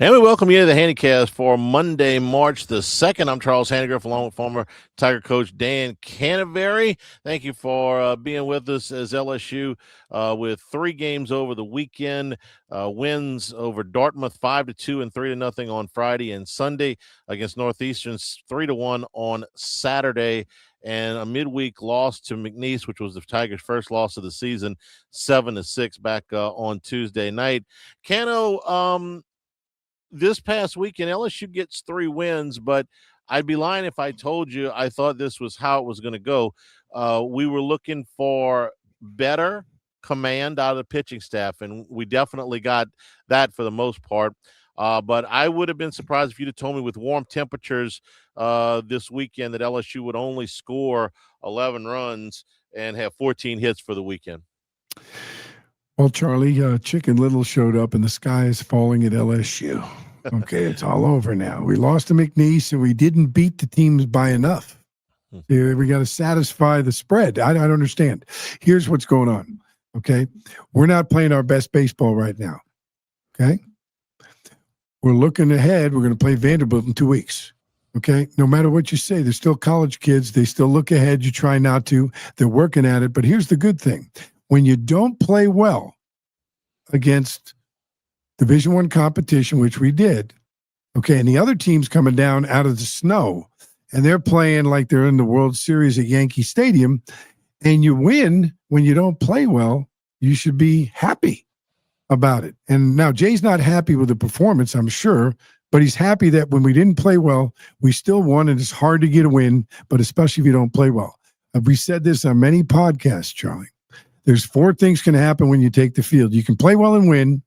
And we welcome you to the Hannycast for Monday, March the 2nd. I'm Charles Hanagriff, along with former Tiger coach Dan Canevari. Thank you for being with us as LSU with 3 games over the weekend. Wins over Dartmouth 5-2 and 3-0 on Friday and Sunday against Northeastern 3-1 on Saturday. And a midweek loss to McNeese, which was the Tigers' first loss of the season, 7-6 back on Tuesday night. Cano, this past weekend, LSU gets 3 wins, but I'd be lying if I told you I thought this was how it was going to go. We were looking for better command out of the pitching staff, and we definitely got that for the most part. But I would have been surprised if you'd have told me with warm temperatures this weekend that LSU would only score 11 runs and have 14 hits for the weekend. Well, Charlie, Chicken Little showed up and the sky is falling at LSU. Okay, it's all over now. We lost to McNeese and we didn't beat the teams by enough. We got to satisfy the spread. I don't understand. Here's what's going on, okay? We're not playing our best baseball right now, okay? We're looking ahead. We're going to play Vanderbilt in 2 weeks, okay? No matter what you say, they're still college kids. They still look ahead. You try not to. They're working at it. But here's the good thing. When you don't play well against Division I competition, which we did, okay, and the other team's coming down out of the snow, and they're playing like they're in the World Series at Yankee Stadium, and you win when you don't play well, you should be happy about it. And now Jay's not happy with the performance, I'm sure, but he's happy that when we didn't play well, we still won, and it's hard to get a win, but especially if you don't play well. We said this on many podcasts, Charlie. There's 4 things can happen when you take the field. You can play well and win.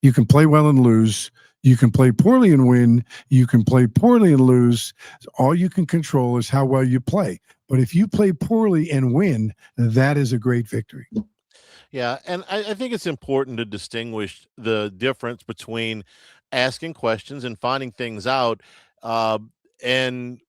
You can play well and lose. You can play poorly and win. You can play poorly and lose. All you can control is how well you play. But if you play poorly and win, that is a great victory. Yeah, and I think it's important to distinguish the difference between asking questions and finding things out and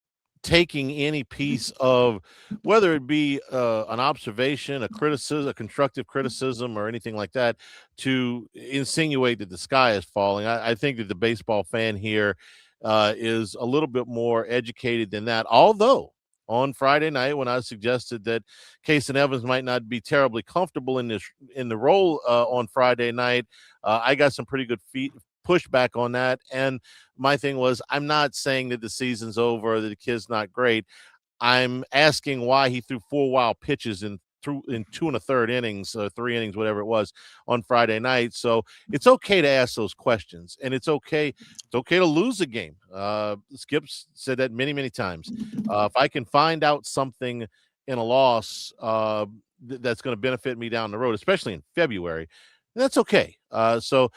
taking any piece of, whether it be an observation, a criticism, a constructive criticism, or anything like that, to insinuate that the sky is falling. I think that the baseball fan here is a little bit more educated than that. Although on Friday night, when I suggested that Case and Evans might not be terribly comfortable in the role on Friday night, I got some pretty good pushback on that. And my thing was, I'm not saying that the season's over, that the kid's not great. I'm asking why he threw 4 wild pitches in 2 1/3 innings, 3 innings, whatever it was, on Friday night. So it's okay to ask those questions, and it's okay to lose a game. Skip's said that many, many times. If I can find out something in a loss that's going to benefit me down the road, especially in February, that's okay. So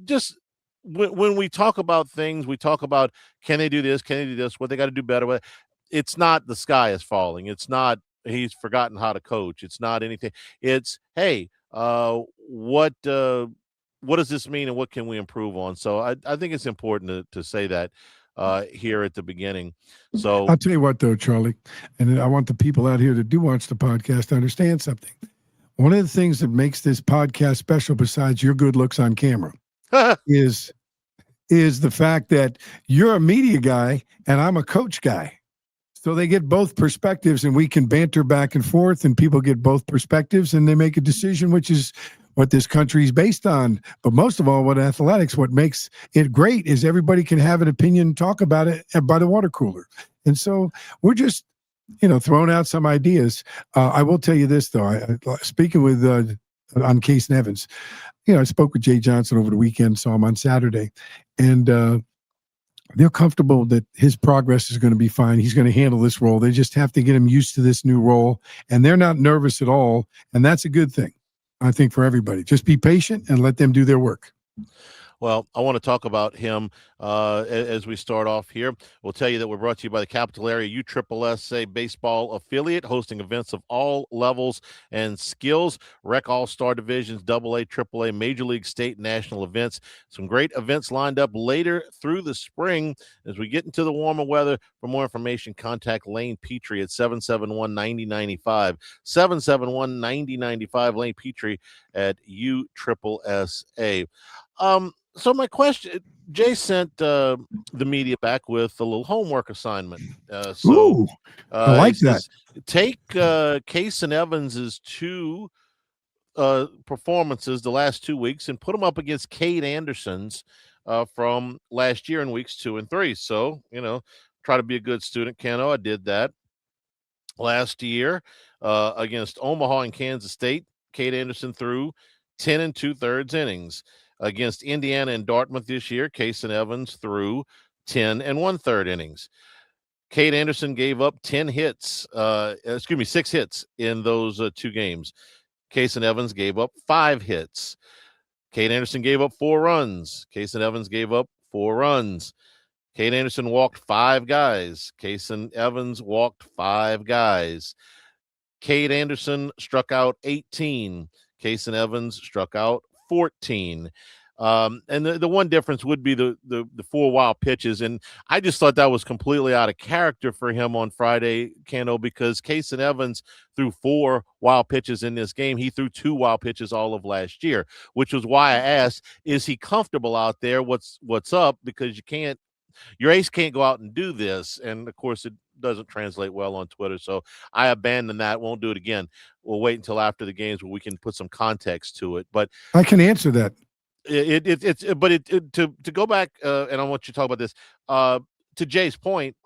just when we talk about things, we talk about, can they do this? Can they do this? What they got to do better with. It's not the sky is falling. It's not he's forgotten how to coach. It's not anything. It's, hey, what does this mean, and what can we improve on? So I think it's important to say that here at the beginning. So I'll tell you what, though, Charlie, and I want the people out here that do watch the podcast to understand something. One of the things that makes this podcast special, besides your good looks on camera, is the fact that you're a media guy and I'm a coach guy. So they get both perspectives, and we can banter back and forth, and people get both perspectives, and they make a decision, which is what this country is based on. But most of all, what makes it great is everybody can have an opinion and talk about it by the water cooler. And so we're just, throwing out some ideas. I will tell you this, though. Speaking with on Case and Evans, I spoke with Jay Johnson over the weekend, saw him on Saturday, and they're comfortable that his progress is going to be fine. He's going to handle this role. They just have to get him used to this new role, and they're not nervous at all, and that's a good thing, I think, for everybody. Just be patient and let them do their work. Well, I want to talk about him as we start off here. We'll tell you that we're brought to you by the Capital Area USSSA Baseball Affiliate, hosting events of all levels and skills, Rec All-Star Divisions, AA, AAA, Major League, State, National events. Some great events lined up later through the spring. As we get into the warmer weather, for more information, contact Lane Petrie at 771-9095. 771-9095, Lane Petrie at USSSA. So my question, Jay sent the media back with a little homework assignment. Ooh, I He like that. says, take Case and Evans's two performances the last 2 weeks and put them up against Cade Anderson's from last year in weeks 2 and 3. So, try to be a good student, Keno. I did that last year against Omaha and Kansas State. Cade Anderson threw 10 and 2/3 innings. Against Indiana and Dartmouth this year, Case and Evans threw 10 and 1/3 innings. Cade Anderson gave up 6 hits in those two games. Case and Evans gave up 5 hits. Cade Anderson gave up 4 runs. Case and Evans gave up 4 runs. Cade Anderson walked 5 guys. Case and Evans walked 5 guys. Cade Anderson struck out 18. Case and Evans struck out 14. And the one difference would be the 4 wild pitches. And I just thought that was completely out of character for him on Friday, Cano, because Case and Evans threw 4 wild pitches in this game. He threw 2 wild pitches all of last year, which was why I asked, is he comfortable out there? What's up? Because your ace can't go out and do this. And of course, it doesn't translate well on Twitter. So I abandoned that. Won't do it again. We'll wait until after the games where we can put some context to it. But I can answer that. To go back, and I want you to talk about this. To Jay's point,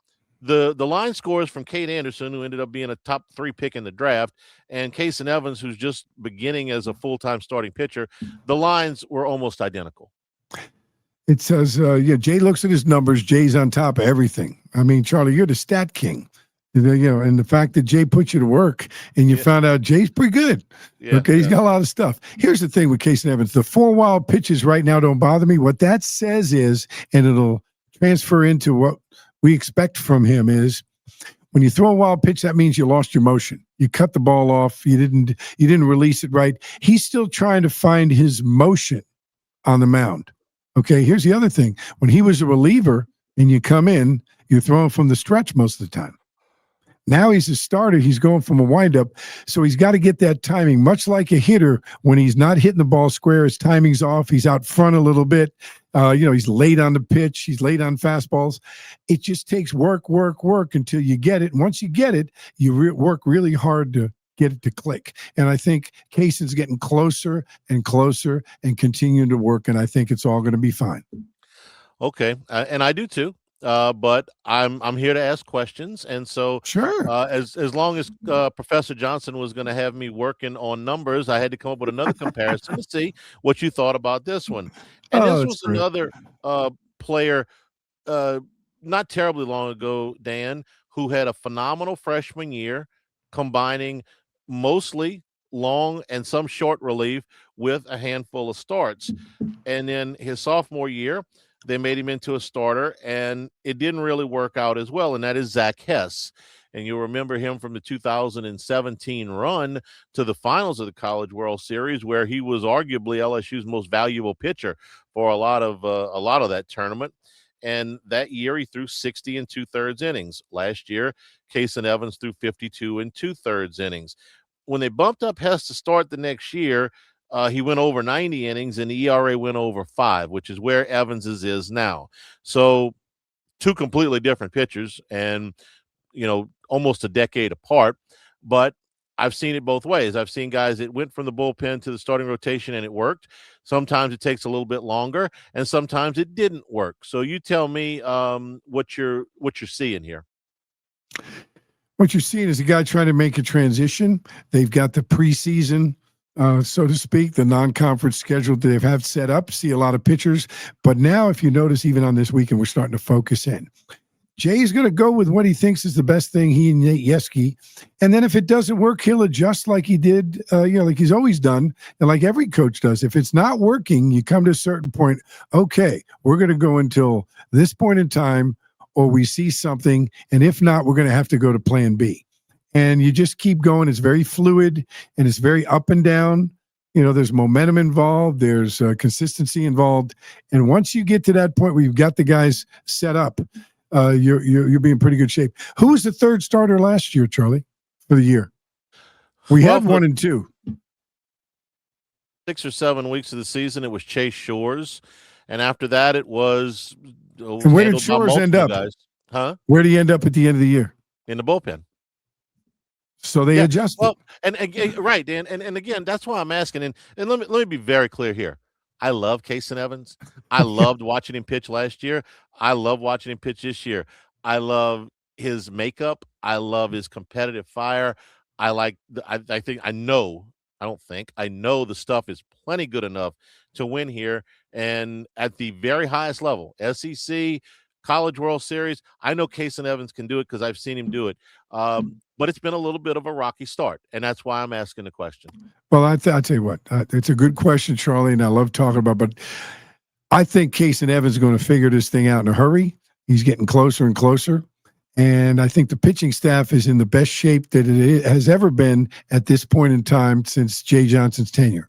the line scores from Cade Anderson, who ended up being a top 3 pick in the draft, and Case and Evans, who's just beginning as a full-time starting pitcher, the lines were almost identical. It says, Jay looks at his numbers. Jay's on top of everything. I mean, Charlie, you're the stat king. And the fact that Jay put you to work and you found out Jay's pretty good. Yeah, okay, he's got a lot of stuff. Here's the thing with Case and Evans. The 4 wild pitches right now don't bother me. What that says is, and it'll transfer into what we expect from him, is when you throw a wild pitch, that means you lost your motion. You cut the ball off. You didn't release it right. He's still trying to find his motion on the mound. Okay, here's the other thing. When he was a reliever and you come in, you're throwing from the stretch most of the time. Now he's a starter. He's going from a windup. So he's got to get that timing, much like a hitter. When he's not hitting the ball square, his timing's off. He's out front a little bit. He's late on the pitch. He's late on fastballs. It just takes work until you get it. And once you get it, you work really hard to get it to click. And I think Cason's getting closer and closer and continuing to work. And I think it's all going to be fine. Okay. And I do too. But I'm here to ask questions. And so sure. As long as Professor Johnson was going to have me working on numbers, I had to come up with another comparison to see what you thought about this one. And this was great. Another player not terribly long ago, Dan, who had a phenomenal freshman year, combining mostly long and some short relief with a handful of starts. And then his sophomore year, they made him into a starter, and it didn't really work out as well, and that is Zach Hess. And you'll remember him from the 2017 run to the finals of the College World Series, where he was arguably LSU's most valuable pitcher for a lot of that tournament. And that year, he threw 60 and 2/3 innings. Last year, Case and Evans threw 52 and 2/3 innings. When they bumped up Hess to start the next year, he went over 90 innings, and the ERA went over 5, which is where Evans's is now. So 2 completely different pitchers and, almost a decade apart. But I've seen it both ways. I've seen guys that went from the bullpen to the starting rotation and it worked. Sometimes it takes a little bit longer, and sometimes it didn't work. So you tell me what you're seeing here. What you're seeing is a guy trying to make a transition. They've got the preseason, so to speak, the non-conference schedule that they've had set up, see a lot of pitchers. But now, if you notice, even on this weekend, we're starting to focus in. Jay's going to go with what he thinks is the best thing, he and Nate Yeske. And then if it doesn't work, he'll adjust like he did, like he's always done, and like every coach does. If it's not working, you come to a certain point, okay, we're going to go until this point in time, or we see something, and if not, we're going to have to go to plan B. And you just keep going. It's very fluid, and it's very up and down. There's momentum involved. There's consistency involved. And once you get to that point where you've got the guys set up, you'll be in pretty good shape. Who was the third starter last year, Charlie, for the year? We had 1 and 2. 6 or 7 weeks of the season, it was Chase Shores. and after that it was And where did handled by Shores end multiple up? guys. Huh? Where did he end up at the end of the year? In the bullpen. So they Yeah. adjusted. Well, and right, Dan, and again, that's why I'm asking. And let me be very clear here. I love Kason Evans. I loved watching him pitch last year. I love watching him pitch this year. I love his makeup. I love his competitive fire. I like. I think I know. I don't think I know the stuff is plenty good enough to win here, and at the very highest level, SEC, College World Series. I know Kason Evans can do it because I've seen him do it. But it's been a little bit of a rocky start, and that's why I'm asking the question. Well, I'll tell you what, it's a good question, Charlie, and I love talking about. But I think Kason Evans is going to figure this thing out in a hurry. He's getting closer and closer, and I think the pitching staff is in the best shape that it has ever been at this point in time since Jay Johnson's tenure.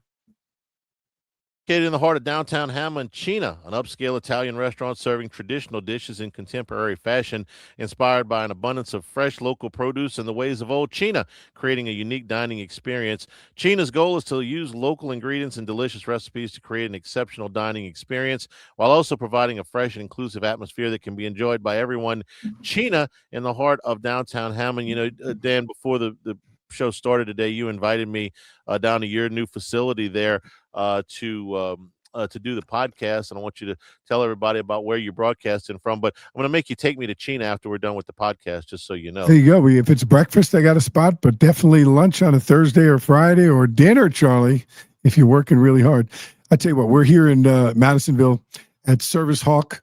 Located in the heart of downtown Hammond, Cina, an upscale Italian restaurant serving traditional dishes in contemporary fashion, inspired by an abundance of fresh local produce and the ways of old. Cina, creating a unique dining experience. Cina's goal is to use local ingredients and delicious recipes to create an exceptional dining experience, while also providing a fresh and inclusive atmosphere that can be enjoyed by everyone. Cina, in the heart of downtown Hammond. You know, Dan, before the show started today, you invited me down to your new facility there to do the podcast, and I want you to tell everybody about where you're broadcasting from. But I'm going to make you take me to Cina after we're done with the podcast, just so you know. There you go. If it's breakfast, I got a spot, but definitely lunch on a Thursday or Friday, or dinner, Charlie, if you're working really hard. I tell you what, we're here in Madisonville at Service Hawk.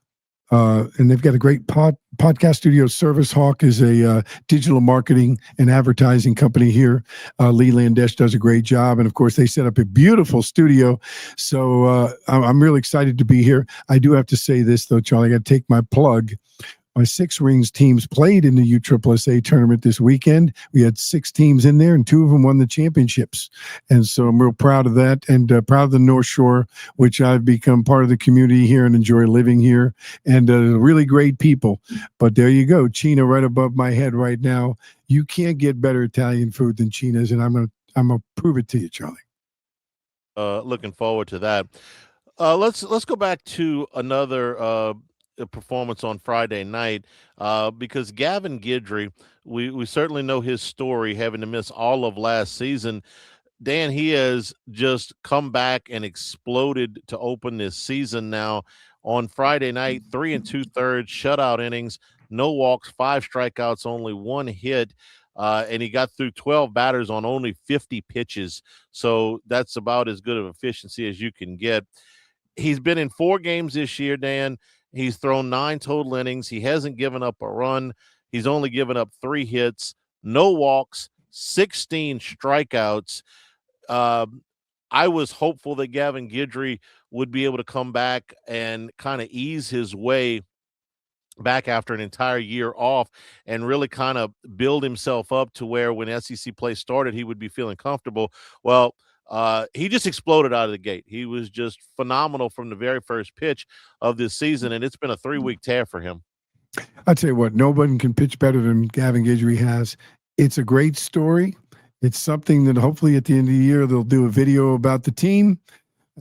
And they've got a great podcast studio. Service Hawk is a digital marketing and advertising company here. Lee Landesh does a great job. And, of course, they set up a beautiful studio. So I'm really excited to be here. I do have to say this, though, Charlie. I got to take my plug. My Six Rings teams played in the USSSA tournament this weekend. We had 6 teams in there, and 2 of them won the championships. And so I'm real proud of that, and proud of the North Shore, which I've become part of the community here and enjoy living here, and really great people. But there you go, Cina right above my head right now. You can't get better Italian food than Cina's, and I'm gonna prove it to you, Charlie. Looking forward to that. Let's go back to another performance on Friday night because Gavin Guidry, we certainly know his story, having to miss all of last season. Dan, he has just come back and exploded to open this season now. On Friday night, 3 2/3 shutout innings, no walks, 5 strikeouts, only 1 hit. And he got through 12 batters on only 50 pitches. So that's about as good of efficiency as you can get. He's been in 4 games this year, Dan. He's thrown 9 total innings. He hasn't given up a run. He's only given up 3 hits, no walks, 16 strikeouts. I was hopeful that Gavin Guidry would be able to come back and kind of ease his way back after an entire year off and really kind of build himself up to where when SEC play started, he would be feeling comfortable. Well, he just exploded out of the gate. He was just phenomenal from the very first pitch of this season, and it's been a 3-week tear for him. I'll tell you what, nobody can pitch better than Gavin Guidry has. It's a great story. It's something that hopefully at the end of the year they'll do a video about the team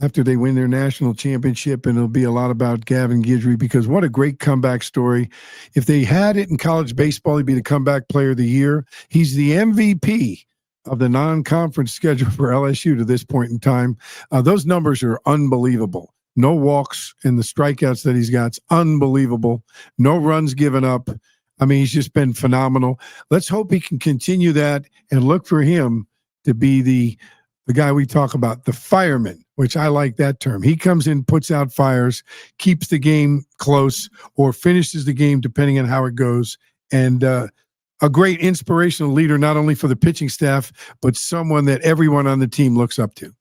after they win their national championship, and it'll be a lot about Gavin Guidry because what a great comeback story. If they had it in college baseball, he'd be the comeback player of the year. He's the MVP of the non-conference schedule for LSU to this point in time. Those numbers are unbelievable. No walks and the strikeouts that he's got, unbelievable. No runs given up. I mean, he's just been phenomenal. Let's hope he can continue that and look for him to be the guy we talk about, the fireman, which I like that term. He comes in, puts out fires, keeps the game close, or finishes the game depending on how it goes. And a great inspirational leader, not only for the pitching staff, but someone that everyone on the team looks up to.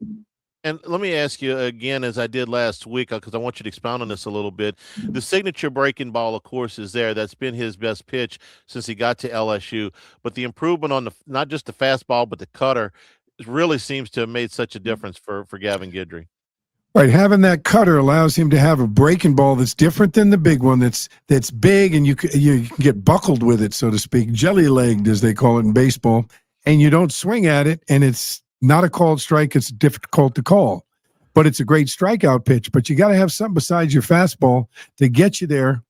And let me ask you again, as I did last week, because I want you to expound on this a little bit. The signature breaking ball, of course, is there. That's been his best pitch since he got to LSU. But the improvement on not just the fastball, but the cutter really seems to have made such a difference for Gavin Guidry. Right, having that cutter allows him to have a breaking ball that's different than the big one. That's big, and you can get buckled with it, so to speak, jelly-legged, as they call it in baseball, and you don't swing at it, and it's not a called strike. It's difficult to call. but it's a great strikeout pitch. But you got to have something besides your fastball to get you there.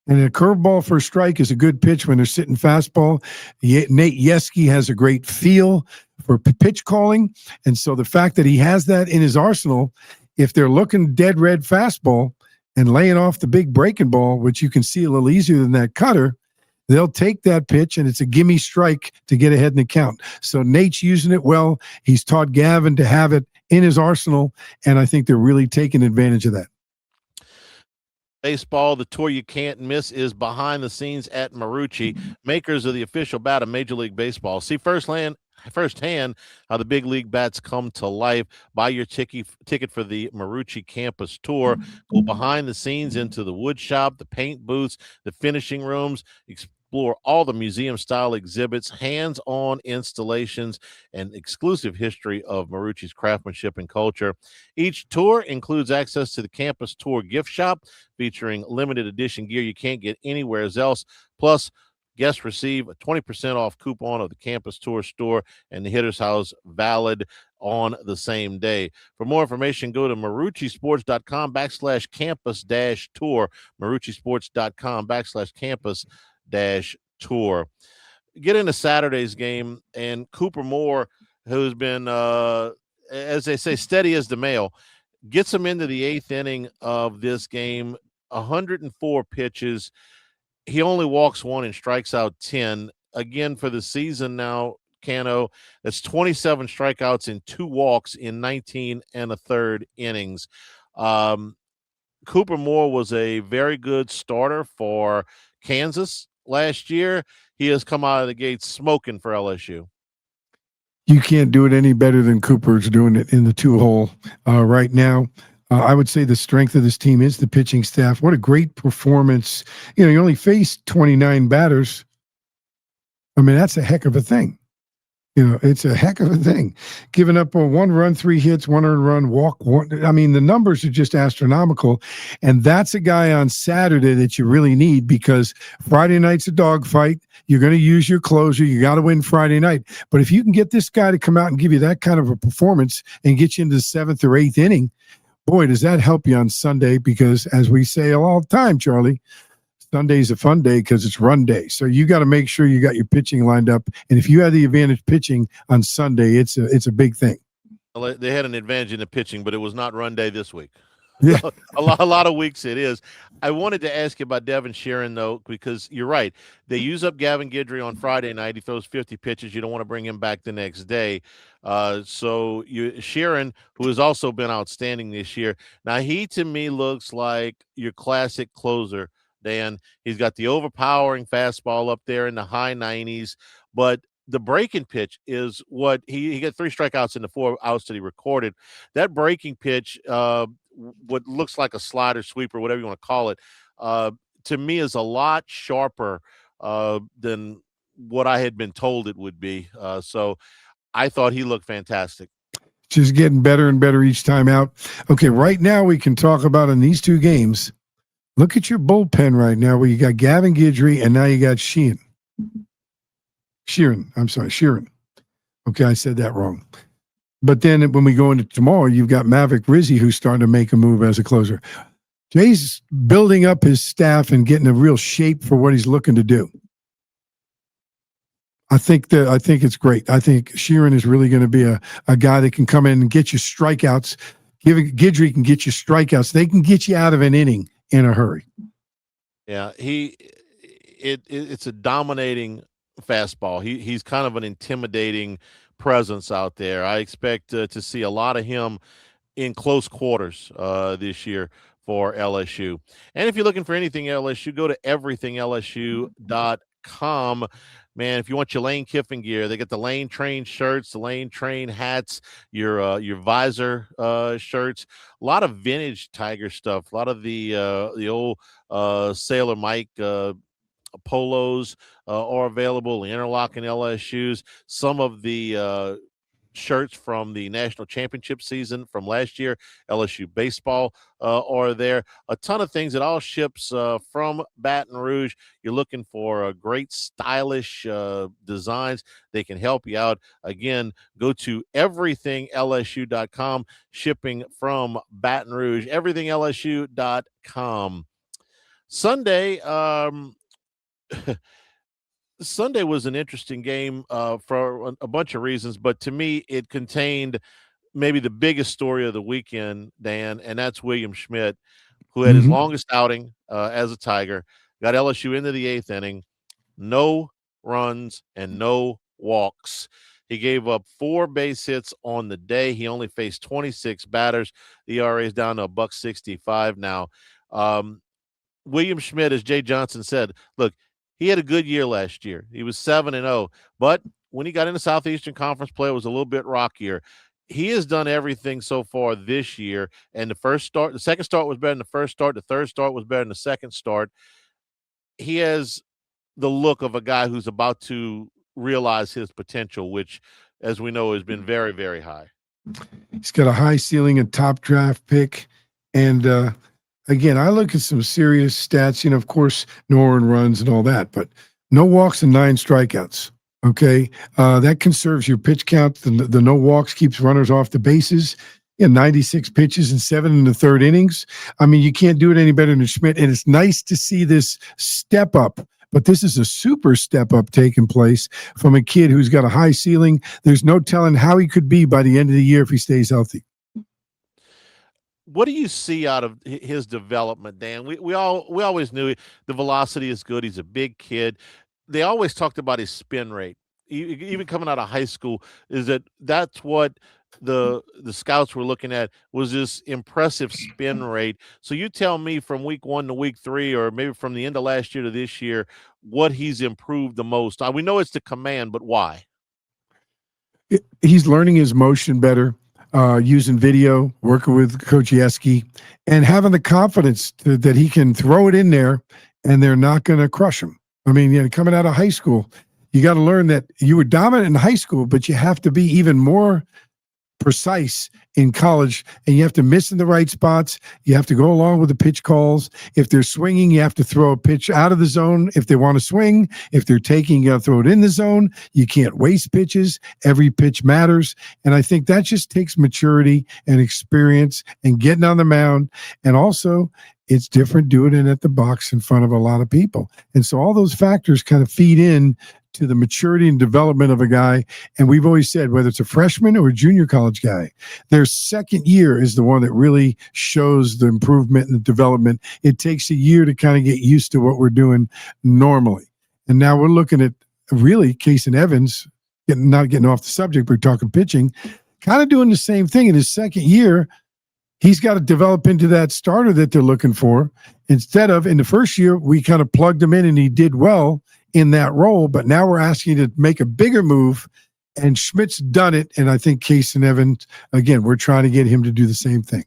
And a curveball for a strike is a good pitch when they're sitting fastball. Nate Yeskie has a great feel for pitch calling. And so the fact that he has that in his arsenal, if they're looking dead red fastball and laying off the big breaking ball, which you can see a little easier than that cutter, they'll take that pitch, and it's a gimme strike to get ahead in the count. So Nate's using it well. He's taught Gavin to have it in his arsenal, and I think they're really taking advantage of that. Baseball, the tour you can't miss is behind the scenes at Marucci, makers of the official bat of Major League Baseball. See firsthand how the big league bats come to life. Buy your ticket for the Marucci campus tour. Go behind the scenes into the wood shop, the paint booths, the finishing rooms. Explore all the museum-style exhibits, hands-on installations, and exclusive history of Marucci's craftsmanship and culture. Each tour includes access to the campus tour gift shop, featuring limited edition gear you can't get anywhere else. Plus, guests receive a 20% off coupon of the campus tour store and the Hitter's House, valid on the same day. For more information, go to maruccisports.com/campus-tour, maruccisports.com/campus-tour. Get into Saturday's game, and Cooper Moore, who's been, as they say, steady as the mail, gets him into the 8th inning of this game. 104 pitches. He only walks 1 and strikes out 10. Again, for the season now, Cano, that's 27 strikeouts and 2 walks in 19 and a third innings. Cooper Moore was a very good starter for Kansas last year. He has come out of the gate smoking for LSU. You can't do it any better than Cooper's doing it in the 2-hole right now. I would say the strength of this team is the pitching staff. What a great performance. You know, you only faced 29 batters. I mean, that's a heck of a thing. You know, it's a heck of a thing. Giving up a 1 run, 3 hits, 1 earned run, walk 1. I mean, the numbers are just astronomical. And that's a guy on Saturday that you really need, because Friday night's a dogfight. You're going to use your closer. You got to win Friday night. But if you can get this guy to come out and give you that kind of a performance and get you into the 7th or 8th inning, boy, does that help you on Sunday, because as we say all the time, Charlie, Sunday's a fun day because it's run day. So you got to make sure you got your pitching lined up. And if you have the advantage pitching on Sunday, it's a big thing. Well, they had an advantage in the pitching, but it was not run day this week. Yeah. a lot of weeks it is. I wanted to ask you about Devin Sheeran, though, because you're right. They use up Gavin Guidry on Friday night. He throws 50 pitches. You don't want to bring him back the next day. So Sheeran, who has also been outstanding this year. Now, he to me looks like your classic closer, Dan. He's got the overpowering fastball up there in the high 90s, but the breaking pitch is what he got 3 strikeouts in the 4 outs that he recorded. That breaking pitch, what looks like a slider, sweeper, whatever you want to call it, to me is a lot sharper than what I had been told it would be. So I thought he looked fantastic. Just getting better and better each time out. Okay, right now we can talk about in these 2 games. Look at your bullpen right now, where you got Gavin Guidry and now you got Sheeran. Okay, I said that wrong. But then when we go into tomorrow, you've got Maverick Rizzi, who's starting to make a move as a closer. Jay's building up his staff and getting a real shape for what he's looking to do. I think it's great. I think Sheeran is really going to be a guy that can come in and get you strikeouts. Guidry can get you strikeouts. They can get you out of an inning in a hurry. Yeah, it's a dominating fastball. He's kind of an intimidating presence out there. I expect to see a lot of him in close quarters this year for LSU. And if you're looking for anything LSU, go to everythinglsu.com. Man, if you want your Lane Kiffin gear, they got the Lane Train shirts, the Lane Train hats, your visor shirts, a lot of vintage Tiger stuff, a lot of the old Sailor Mike polos are available, the interlocking LSUs, some of the shirts from the national championship season from last year. LSU Baseball are there. A ton of things. It all ships from Baton Rouge. You're looking for great, stylish designs. They can help you out. Again, go to everythinglsu.com, shipping from Baton Rouge. Everythinglsu.com. Sunday, Sunday was an interesting game for a bunch of reasons, but to me, it contained maybe the biggest story of the weekend, Dan, and that's William Schmidt, who had his Mhm. longest outing as a Tiger, got LSU into the eighth inning, no runs and no walks. He gave up 4 base hits on the day. He only faced 26 batters. The ERA is down to a buck 65 now. Um, William Schmidt, as Jay Johnson said, look, he had a good year last year. He was 7-0, but when he got into Southeastern Conference play, it was a little bit rockier. He has done everything so far this year. And the second start was better than the first start. The third start was better than the second start. He has the look of a guy who's about to realize his potential, which, as we know, has been very, very high. He's got a high ceiling and top draft pick. And again, I look at some serious stats, of course, no earned runs and all that, but no walks and 9 strikeouts. Okay. That conserves your pitch count. The no walks keeps runners off the bases. 96 pitches and 7 in the third innings. I mean, you can't do it any better than Schmidt. And it's nice to see this step up. But this is a super step up taking place from a kid who's got a high ceiling. There's no telling how he could be by the end of the year if he stays healthy. What do you see out of his development, Dan? We always knew the velocity is good. He's a big kid. They always talked about his spin rate, even coming out of high school. That's what the scouts were looking at, was this impressive spin rate. So you tell me, from week 1 to week 3, or maybe from the end of last year to this year, what he's improved the most. We know it's the command, but why? He's learning his motion better, using video, working with Coach Yeski, and having the confidence that he can throw it in there and they're not going to crush him. I mean, coming out of high school, you got to learn that you were dominant in high school, but you have to be even more precise in college, and you have to miss in the right spots. You have to go along with the pitch calls. If they're swinging, you have to throw a pitch out of the zone if they want to swing. If they're taking, you got to throw it in the zone. You can't waste pitches. Every pitch matters. And I think that just takes maturity and experience and getting on the mound. And also, it's different doing it at the box in front of a lot of people. And so all those factors kind of feed in to the maturity and development of a guy. And we've always said, whether it's a freshman or a junior college guy, their second year is the one that really shows the improvement and the development. It takes a year to kind of get used to what we're doing normally. And now we're looking at really Case and Evans, not getting off the subject, but we're talking pitching, kind of doing the same thing in his second year. He's got to develop into that starter that they're looking for. Instead of, in the first year, we kind of plugged him in and he did well in that role, but now we're asking you to make a bigger move, and Schmidt's done it. And I think Case and Evans, again, we're trying to get him to do the same thing.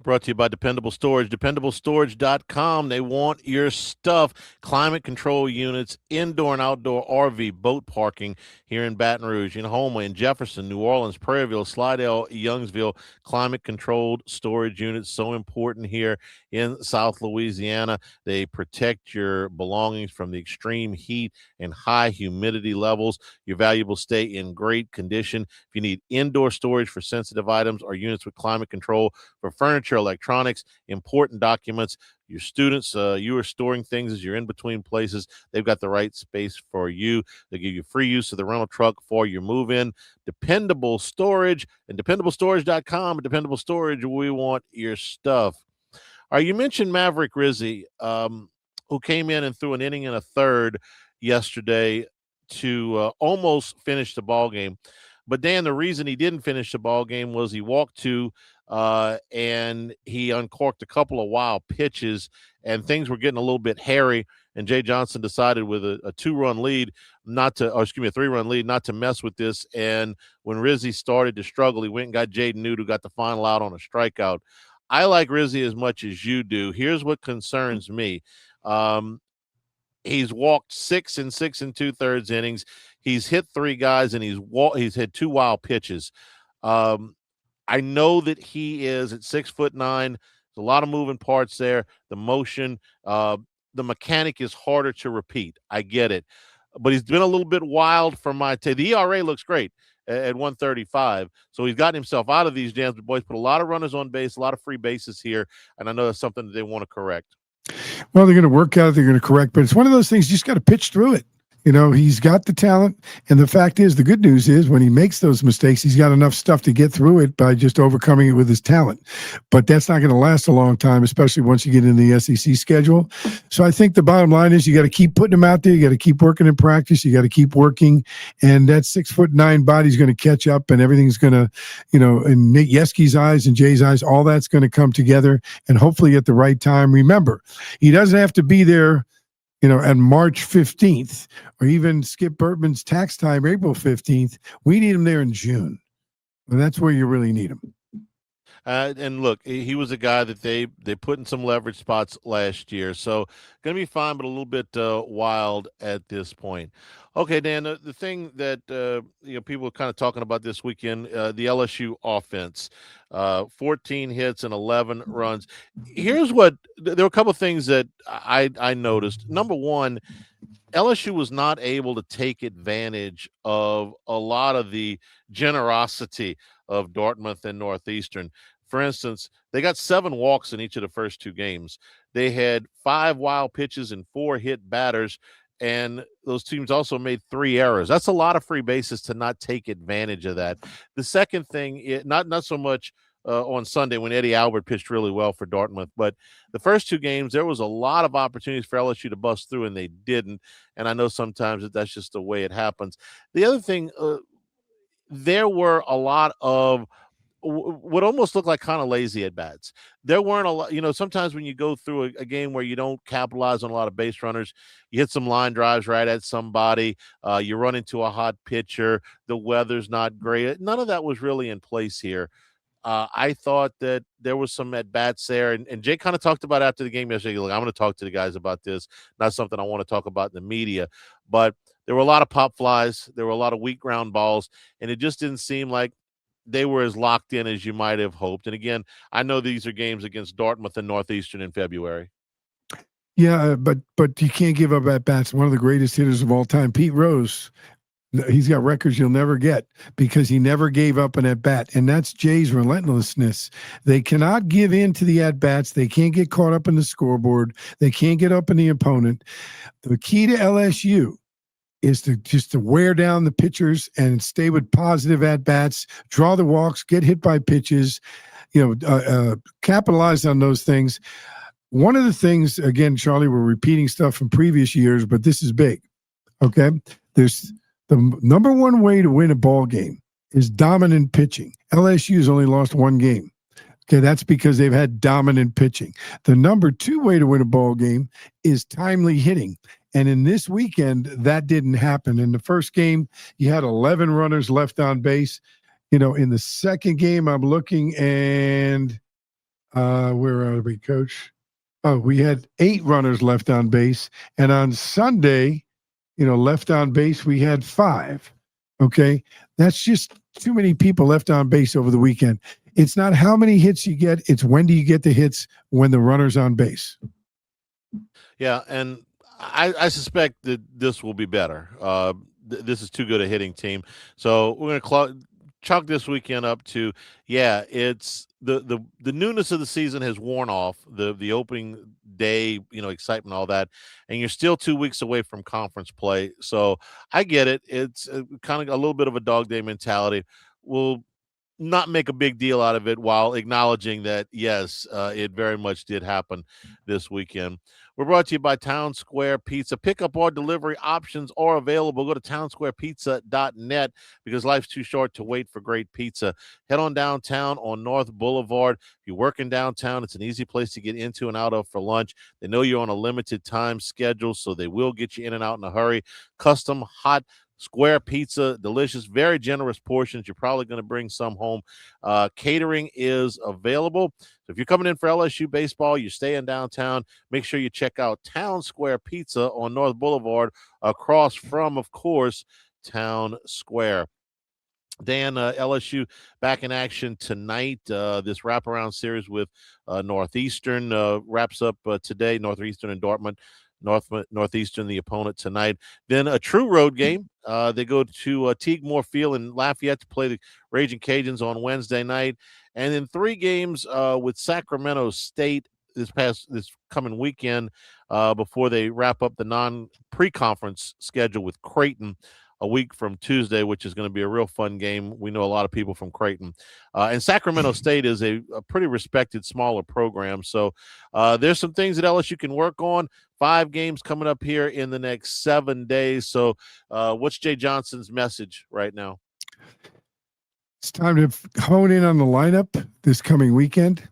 Brought to you by Dependable Storage, dependablestorage.com. They want your stuff. Climate control units, indoor and outdoor RV, boat parking here in Baton Rouge, in Houma, in Jefferson, New Orleans, Prairieville, Slidell, Youngsville. Climate controlled storage units, so important here in South Louisiana. They protect your belongings from the extreme heat and high humidity levels. Your valuables stay in great condition. If you need indoor storage for sensitive items or units with climate control for furniture, electronics, important documents, your students, you are storing things as you're in between places, they've got the right space for you. They give you free use of the rental truck for your move-in. Dependable Storage, and dependablestorage.com. And Dependable Storage, we want your stuff. All right, you mentioned Maverick Rizzi, who came in and threw an inning and a third yesterday to almost finish the ball game. But Dan, the reason he didn't finish the ball game was he walked 2, and he uncorked a couple of wild pitches, and things were getting a little bit hairy. And Jay Johnson decided, with a 2-run lead, a 3-run lead, not to mess with this. And when Rizzi started to struggle, he went and got Jaden Newt, who got the final out on a strikeout. I like Rizzi as much as you do. Here's what concerns me. He's walked 6 and 6 2/3 innings. He's hit 3 guys, and he's had 2 wild pitches. Um, I know that he is at 6'9". There's a lot of moving parts there. The motion, the mechanic is harder to repeat. I get it, but he's been a little bit wild for my taste. The ERA looks great at 135, so he's gotten himself out of these jams. But boys, put a lot of runners on base, a lot of free bases here, and I know that's something that they want to correct. Well, they're going to work out. They're going to correct, but it's one of those things. You just got to pitch through it. He's got the talent. And the fact is, the good news is when he makes those mistakes, he's got enough stuff to get through it by just overcoming it with his talent. But that's not going to last a long time, especially once you get in the SEC schedule. So I think the bottom line is you got to keep putting him out there. You got to keep working in practice. You got to keep working. And that 6'9" body's going to catch up, and everything's going to, in Nate Yeski's eyes and Jay's eyes, all that's going to come together, and hopefully at the right time. Remember, he doesn't have to be there on March 15th, or even Skip Bertman's tax time, April 15th. We need him there in June. And that's where you really need him. And look, he was a guy that they put in some leverage spots last year. So going to be fine, but a little bit wild at this point. Okay, Dan, the thing that people are kind of talking about this weekend, the LSU offense, 14 hits and 11 runs. Here's what there were a couple of things that I noticed. Number one, LSU was not able to take advantage of a lot of the generosity of Dartmouth and Northeastern. For instance, they got 7 walks in each of the first 2 games. They had 5 wild pitches and 4 hit batters, and those teams also made 3 errors. That's a lot of free bases to not take advantage of that. The second thing, not so much on Sunday when Eddie Albert pitched really well for Dartmouth, but the first 2 games, there was a lot of opportunities for LSU to bust through, and they didn't. And I know sometimes that's just the way it happens. The other thing, there were a lot of what almost looked like kind of lazy at bats. There weren't a lot, sometimes when you go through a game where you don't capitalize on a lot of base runners, you hit some line drives right at somebody, you run into a hot pitcher, the weather's not great. None of that was really in place here. I thought that there was some at bats there, and Jay kind of talked about after the game yesterday. Look, I'm going to talk to the guys about this. Not something I want to talk about in the media, but there were a lot of pop flies. There were a lot of weak ground balls, and it just didn't seem like they were as locked in as you might have hoped. And again, I know these are games against Dartmouth and Northeastern in February. Yeah, but you can't give up at bats. One of the greatest hitters of all time, Pete Rose. He's got records you'll never get because he never gave up an at-bat, and that's Jay's relentlessness. They cannot give in to the at-bats. They can't get caught up in the scoreboard. They can't get up in the opponent. The key to LSU is to wear down the pitchers and stay with positive at-bats, draw the walks, get hit by pitches, capitalize on those things. One of the things, again, Charlie, we're repeating stuff from previous years, but this is big, okay? There's the number one way to win a ball game is dominant pitching. LSU has only lost 1 game. Okay, that's because they've had dominant pitching. The number 2 way to win a ball game is timely hitting. And in this weekend, that didn't happen. In the first game, you had 11 runners left on base. In the second game, I'm looking, and where are we, Coach? Oh, we had 8 runners left on base. And on Sunday, left on base, we had 5. Okay. That's just too many people left on base over the weekend. It's not how many hits you get. It's when do you get the hits when the runner's on base. Yeah. And I suspect that this will be better. This is too good a hitting team. So we're going to chalk this weekend up to, it's the newness of the season has worn off, the opening day, excitement, all that, and you're still 2 weeks away from conference play. So I get it. It's kind of a little bit of a dog day mentality. We'll not make a big deal out of it while acknowledging that, yes, it very much did happen this weekend. We're brought to you by Town Square Pizza. Pickup or delivery options are available. Go to townsquarepizza.net because life's too short to wait for great pizza. Head on downtown on North Boulevard. If you're working downtown, it's an easy place to get into and out of for lunch. They know you're on a limited time schedule, so they will get you in and out in a hurry. Custom hot Square Pizza, delicious, very generous portions. You're probably going to bring some home. Catering is available. So if you're coming in for LSU baseball, you're staying downtown, make sure you check out Town Square Pizza on North Boulevard across from, of course, Town Square. Dan, LSU back in action tonight. This wraparound series with Northeastern wraps up today. Northeastern and Dortmund. Northeastern, the opponent tonight. Then a true road game. They go to Teague Moore Field in Lafayette to play the Raging Cajuns on Wednesday night. And then 3 games with Sacramento State this coming weekend before they wrap up the non-pre-conference schedule with Creighton a week from Tuesday, which is going to be a real fun game. We know a lot of people from Creighton. And Sacramento State is a pretty respected, smaller program. So there's some things that LSU can work on. 5 games coming up here in the next 7 days. So what's Jay Johnson's message right now? It's time to hone in on the lineup this coming weekend.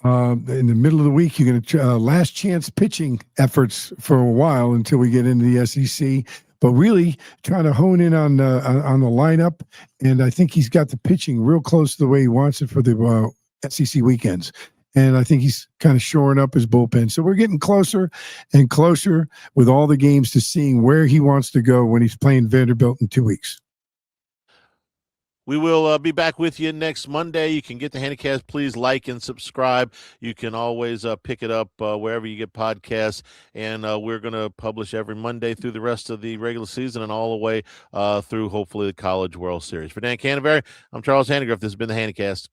In the middle of the week, you're going to last chance pitching efforts for a while until we get into the SEC. But really trying to hone in on the lineup, and I think he's got the pitching real close to the way he wants it for the SEC weekends. And I think he's kind of shoring up his bullpen. So we're getting closer and closer with all the games to seeing where he wants to go when he's playing Vanderbilt in 2 weeks. We will be back with you next Monday. You can get the Hannycast. Please like and subscribe. You can always pick it up wherever you get podcasts. And we're going to publish every Monday through the rest of the regular season and all the way through, hopefully, the College World Series. For Dan Canevari, I'm Charles Hanagriff. This has been the Hannycast.